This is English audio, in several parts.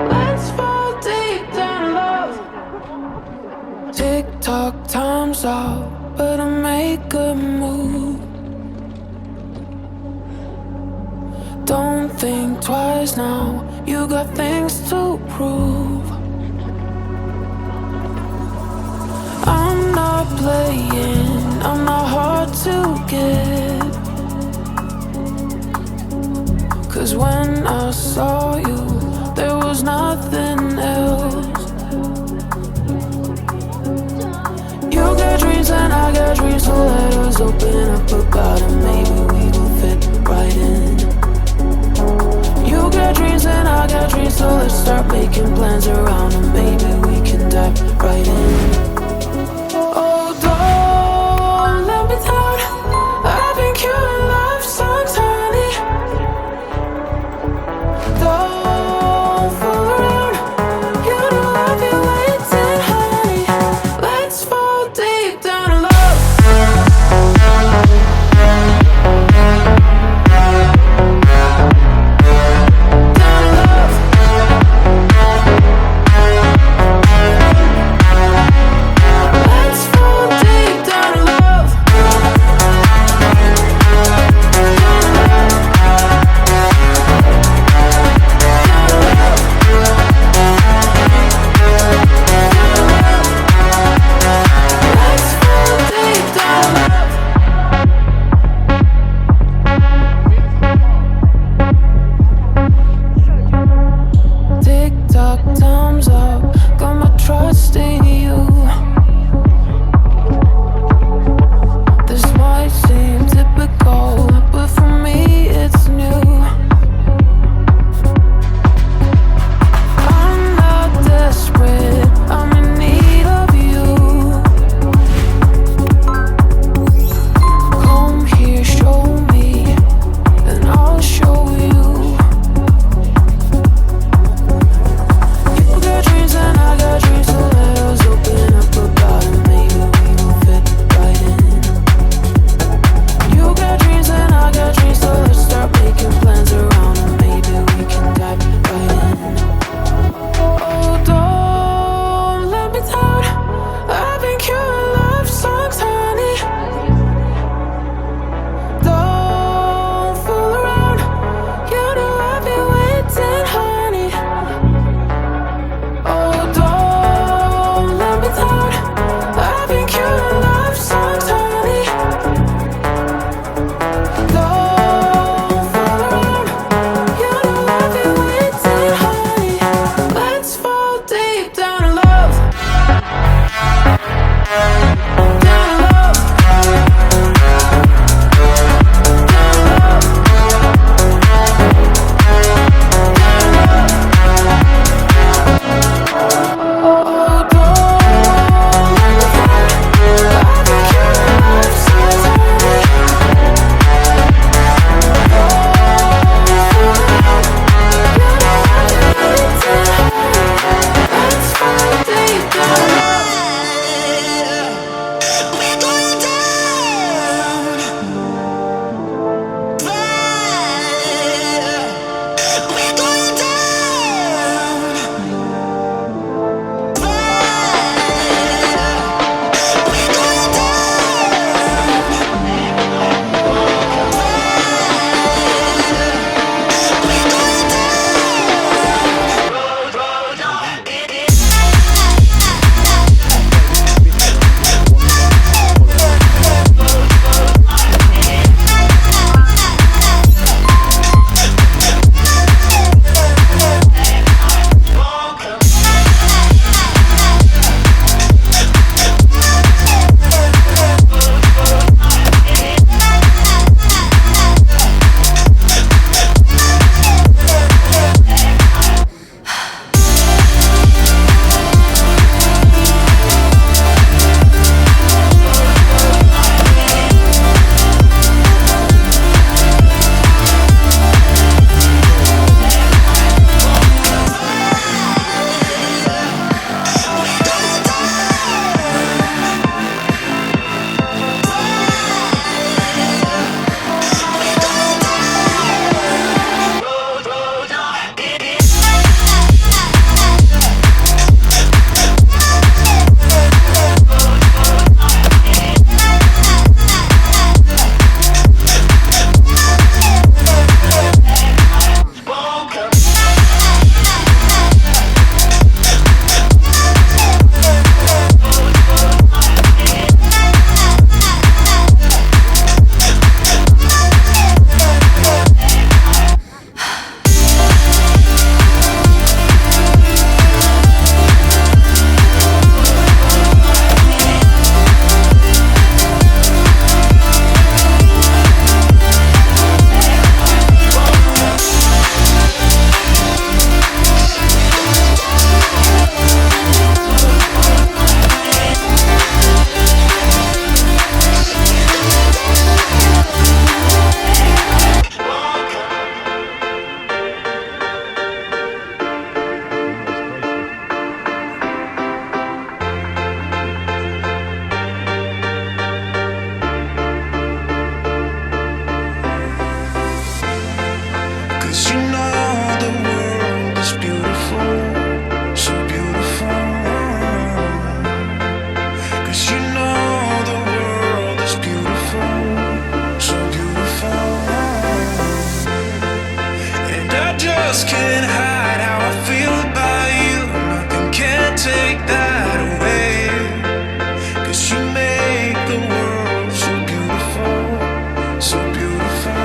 Let's fall deep down love. Tick-tock, time's out, better make a move. Don't think twice now, you got things to prove. I'm not playing, I'm not hard to get. 'Cause when I saw you, there was nothing else. You got dreams and I got dreams, so let us open up about it. Maybe we will fit right in. You got dreams and I got dreams, so let's start making plans around them. Maybe we can dive right in. Oh, don't let me down, I've been killing love songs, honey. Don't fool around, you know I'll be waiting, honey. Let's fall deep down in love. 'Cause you know the world is beautiful, so beautiful. 'Cause you know the world is beautiful, so beautiful. And I just can't hide how I feel about you. Nothing can take that away. 'Cause you make the world so beautiful, so beautiful.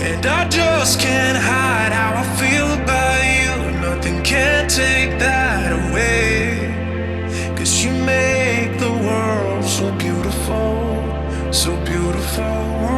And I just can't hide how I feel about you. Nothing can take that away. 'Cause you make the world so beautiful, so beautiful.